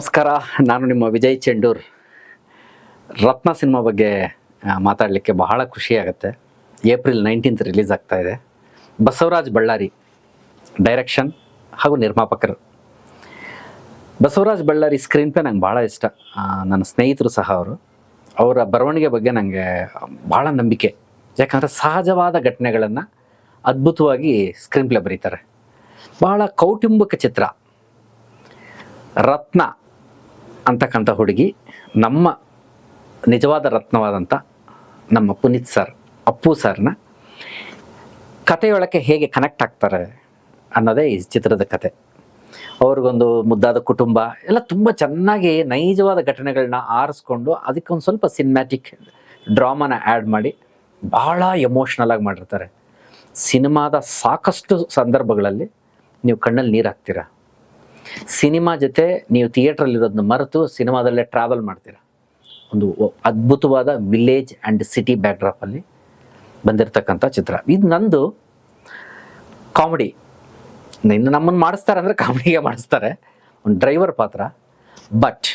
ನಮಸ್ಕಾರ, ನಾನು ನಿಮ್ಮ ವಿಜಯ್ ಚೆಂಡೂರ್. ರತ್ನ ಸಿನಿಮಾ ಬಗ್ಗೆ ಮಾತಾಡಲಿಕ್ಕೆ ಬಹಳ ಖುಷಿಯಾಗುತ್ತೆ. ಏಪ್ರಿಲ್ 19 ರಿಲೀಸ್ ಆಗ್ತಾ ಇದೆ. ಬಸವರಾಜ್ ಬಳ್ಳಾರಿ ಡೈರೆಕ್ಷನ್ ಹಾಗೂ ನಿರ್ಮಾಪಕರು. ಬಸವರಾಜ್ ಬಳ್ಳಾರಿ ಸ್ಕ್ರೀನ್ ಪ್ಲೇ ನಂಗೆ ಭಾಳ ಇಷ್ಟ. ನನ್ನ ಸ್ನೇಹಿತರು ಸಹ ಅವರ ಬರವಣಿಗೆ ಬಗ್ಗೆ ನನಗೆ ಭಾಳ ನಂಬಿಕೆ. ಯಾಕಂದರೆ ಸಹಜವಾದ ಘಟನೆಗಳನ್ನು ಅದ್ಭುತವಾಗಿ ಸ್ಕ್ರೀನ್ ಪ್ಲೇ ಬರೀತಾರೆ. ಭಾಳ ಕೌಟುಂಬಿಕ ಚಿತ್ರ. ರತ್ನ ಅಂತಕ್ಕಂಥ ಹುಡುಗಿ ನಮ್ಮ ನಿಜವಾದ ರತ್ನವಾದಂಥ ನಮ್ಮ ಪುನೀತ್ ಸರ್, ಅಪ್ಪು ಸರ್ನ ಕಥೆಯೊಳಕ್ಕೆ ಹೇಗೆ ಕನೆಕ್ಟ್ ಆಗ್ತಾರೆ ಅನ್ನೋದೇ ಈ ಚಿತ್ರದ ಕತೆ. ಅವ್ರಿಗೊಂದು ಮುದ್ದಾದ ಕುಟುಂಬ ಎಲ್ಲ ತುಂಬ ಚೆನ್ನಾಗಿ ನೈಜವಾದ ಘಟನೆಗಳನ್ನ ಆರಿಸ್ಕೊಂಡು ಅದಕ್ಕೊಂದು ಸ್ವಲ್ಪ ಸಿನಿಮ್ಯಾಟಿಕ್ ಡ್ರಾಮಾನ ಆ್ಯಡ್ ಮಾಡಿ ಭಾಳ ಎಮೋಷ್ನಲ್ ಆಗಿ ಮಾಡಿರ್ತಾರೆ. ಸಿನಿಮಾದ ಸಾಕಷ್ಟು ಸಂದರ್ಭಗಳಲ್ಲಿ ನೀವು ಕಣ್ಣಲ್ಲಿ ನೀರು ಹಾಕ್ತೀರಾ. ಸಿನಿಮಾ ಜೊತೆ ನೀವು ಥಿಯೇಟ್ರಲ್ಲಿರೋದನ್ನ ಮರೆತು ಸಿನಿಮಾದಲ್ಲೇ ಟ್ರಾವೆಲ್ ಮಾಡ್ತೀರಾ. ಒಂದು ಅದ್ಭುತವಾದ ವಿಲೇಜ್ ಆ್ಯಂಡ್ ಸಿಟಿ ಬ್ಯಾಕ್ಡ್ರಾಪಲ್ಲಿ ಬಂದಿರತಕ್ಕಂಥ ಚಿತ್ರ. ಇದು ನಂದು ಕಾಮಿಡಿ. ಇನ್ನು ನಮ್ಮನ್ನು ಮಾಡಿಸ್ತಾರೆ ಅಂದರೆ ಕಾಮಿಡಿಗೆ ಮಾಡಿಸ್ತಾರೆ, ಒಂದು ಡ್ರೈವರ್ ಪಾತ್ರ. ಬಟ್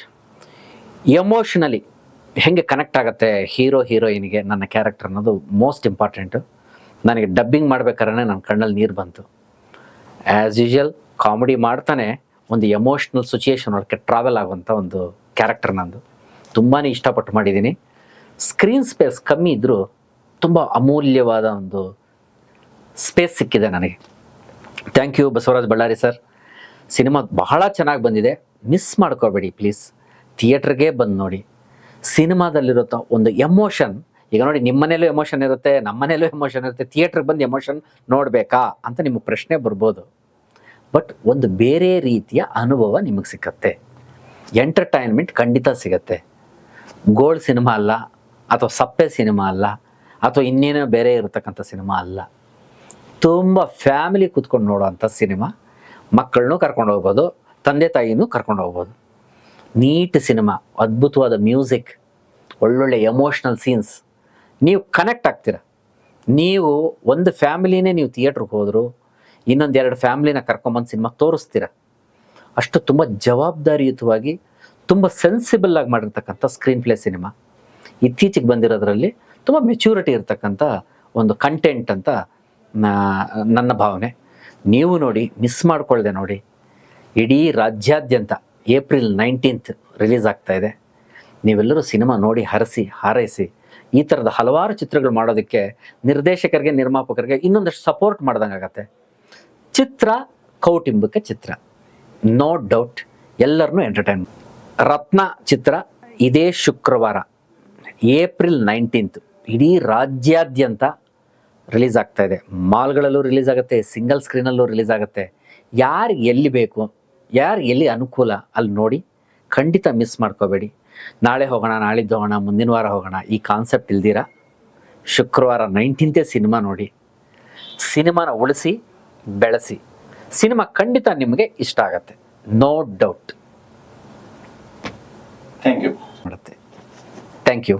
ಎಮೋಷ್ನಲಿ ಹೆಂಗೆ ಕನೆಕ್ಟ್ ಆಗುತ್ತೆ ಹೀರೋ ಹೀರೋಯಿನ್ಗೆ ನನ್ನ ಕ್ಯಾರೆಕ್ಟರ್ ಅನ್ನೋದು ಮೋಸ್ಟ್ ಇಂಪಾರ್ಟೆಂಟು. ನನಗೆ ಡಬ್ಬಿಂಗ್ ಮಾಡ್ಬೇಕಾದ್ರೆ ನನ್ನ ಕಣ್ಣಲ್ಲಿ ನೀರು ಬಂತು. ಆ್ಯಸ್ ಯೂಶುವಲ್ ಕಾಮಿಡಿ ಮಾಡ್ತಾನೆ ಒಂದು ಎಮೋಷ್ನಲ್ ಸಿಚುಯೇಷನ್ ಒಳಗೆ ಟ್ರಾವೆಲ್ ಆಗುವಂಥ ಒಂದು ಕ್ಯಾರೆಕ್ಟರ್ ನಂದು. ತುಂಬಾ ಇಷ್ಟಪಟ್ಟು ಮಾಡಿದ್ದೀನಿ. ಸ್ಕ್ರೀನ್ ಸ್ಪೇಸ್ ಕಮ್ಮಿ ಇದ್ದರೂ ತುಂಬ ಅಮೂಲ್ಯವಾದ ಒಂದು ಸ್ಪೇಸ್ ಸಿಕ್ಕಿದೆ ನನಗೆ. Thank you Basavaraj Ballari sir. Cinema ಬಹಳ ಚೆನ್ನಾಗಿ ಬಂದಿದೆ. ಮಿಸ್ ಮಾಡ್ಕೋಬೇಡಿ ಪ್ಲೀಸ್. ಥಿಯೇಟ್ರಿಗೆ ಬಂದು ನೋಡಿ. ಸಿನಿಮಾದಲ್ಲಿರೋ ಒಂದು ಎಮೋಷನ್, ಈಗ ನೋಡಿ ನಿಮ್ಮ ಮನೇಲೂ ಎಮೋಷನ್ ಇರುತ್ತೆ, ನಮ್ಮ ಮನೇಲೂ ಎಮೋಷನ್ ಇರುತ್ತೆ. ಥಿಯೇಟ್ರಿಗೆ ಬಂದು ಎಮೋಷನ್ ನೋಡಬೇಕಾ ಅಂತ ನಿಮಗೆ ಪ್ರಶ್ನೆ ಬರ್ಬೋದು. ಬಟ್ ಒಂದು ಬೇರೆ ರೀತಿಯ ಅನುಭವ ನಿಮಗೆ ಸಿಕ್ಕತ್ತೆ. ಎಂಟರ್ಟೈನ್ಮೆಂಟ್ ಖಂಡಿತ ಸಿಗತ್ತೆ. ಗೋಲ್ಡ್ ಸಿನಿಮಾ ಅಲ್ಲ, ಅಥವಾ ಸಪ್ಪೆ ಸಿನಿಮಾ ಅಲ್ಲ, ಅಥವಾ ಇನ್ನೇನೋ ಬೇರೆ ಇರತಕ್ಕಂಥ ಸಿನಿಮಾ ಅಲ್ಲ. ತುಂಬ ಫ್ಯಾಮಿಲಿ ಕೂತ್ಕೊಂಡು ನೋಡೋವಂಥ ಸಿನಿಮಾ. ಮಕ್ಕಳನ್ನೂ ಕರ್ಕೊಂಡು ಹೋಗ್ಬೋದು, ತಂದೆ ತಾಯಿನೂ ಕರ್ಕೊಂಡು ಹೋಗ್ಬೋದು. ನೀಟ್ ಸಿನಿಮಾ, ಅದ್ಭುತವಾದ ಮ್ಯೂಸಿಕ್, ಒಳ್ಳೊಳ್ಳೆ ಎಮೋಷ್ನಲ್ ಸೀನ್ಸ್. ನೀವು ಕನೆಕ್ಟ್ ಆಗ್ತೀರ. ನೀವು ಒಂದು ಫ್ಯಾಮಿಲಿನೇ ನೀವು ಥಿಯೇಟ್ರಿಗೆ ಹೋದರು, ಇನ್ನೊಂದೆರಡು ಫ್ಯಾಮಿಲಿನ ಕರ್ಕೊಂಬಂದು ಸಿನಿಮಾ ತೋರಿಸ್ತೀರ. ಅಷ್ಟು ತುಂಬ ಜವಾಬ್ದಾರಿಯುತವಾಗಿ ತುಂಬ ಸೆನ್ಸಿಬಲ್ ಆಗಿ ಮಾಡಿರ್ತಕ್ಕಂಥ ಸ್ಕ್ರೀನ್ ಪ್ಲೇ ಸಿನಿಮಾ. ಇತ್ತೀಚೆಗೆ ಬಂದಿರೋದ್ರಲ್ಲಿ ತುಂಬ ಮೆಚ್ಯೂರಿಟಿ ಇರತಕ್ಕಂಥ ಒಂದು ಕಂಟೆಂಟ್ ಅಂತ ನನ್ನ ಭಾವನೆ. ನೀವು ನೋಡಿ, ಮಿಸ್ ಮಾಡ್ಕೊಳ್ದೆ ನೋಡಿ. ಇಡೀ ರಾಜ್ಯಾದ್ಯಂತ ಏಪ್ರಿಲ್ 19 ರಿಲೀಸ್ ಆಗ್ತಾ ಇದೆ. ನೀವೆಲ್ಲರೂ ಸಿನಿಮಾ ನೋಡಿ ಹಾರೈಸಿ ಈ ಥರದ ಹಲವಾರು ಚಿತ್ರಗಳು ಮಾಡೋದಕ್ಕೆ ನಿರ್ದೇಶಕರಿಗೆ, ನಿರ್ಮಾಪಕರಿಗೆ ಇನ್ನೊಂದಷ್ಟು ಸಪೋರ್ಟ್ ಮಾಡ್ದಂಗೆ ಆಗತ್ತೆ. ಚಿತ್ರ ಕೌಟುಂಬಿಕ ಚಿತ್ರ, ನೋ ಡೌಟ್ ಎಲ್ಲರನ್ನೂ ಎಂಟರ್ಟೈನ್. ರತ್ನ ಚಿತ್ರ ಇದೇ ಶುಕ್ರವಾರ ಏಪ್ರಿಲ್ 19 ಇಡೀ ರಾಜ್ಯಾದ್ಯಂತ ರಿಲೀಸ್ ಆಗ್ತಾ ಇದೆ. ಮಾಲ್ಗಳಲ್ಲೂ ರಿಲೀಸ್ ಆಗುತ್ತೆ, ಸಿಂಗಲ್ ಸ್ಕ್ರೀನಲ್ಲೂ ರಿಲೀಸ್ ಆಗುತ್ತೆ. ಯಾರು ಎಲ್ಲಿ ಬೇಕು, ಯಾರು ಎಲ್ಲಿ ಅನುಕೂಲ ಅಲ್ಲಿ ನೋಡಿ. ಖಂಡಿತ ಮಿಸ್ ಮಾಡ್ಕೋಬೇಡಿ. ನಾಳೆ ಹೋಗೋಣ, ನಾಳಿದ್ದು ಹೋಗೋಣ, ಮುಂದಿನ ವಾರ ಹೋಗೋಣ ಈ ಕಾನ್ಸೆಪ್ಟ್ ಇಲ್ದಿರ ಶುಕ್ರವಾರ 19 ಸಿನಿಮಾ ನೋಡಿ. ಸಿನಿಮಾನ ಉಳಿಸಿ ಬೆಳೆಸಿ. ಸಿನಿಮಾ ಖಂಡಿತ ನಿಮಗೆ ಇಷ್ಟ ಆಗತ್ತೆ, ನೋ ಡೌಟ್. Thank you. ಮಾಡುತ್ತೆ. Thank you.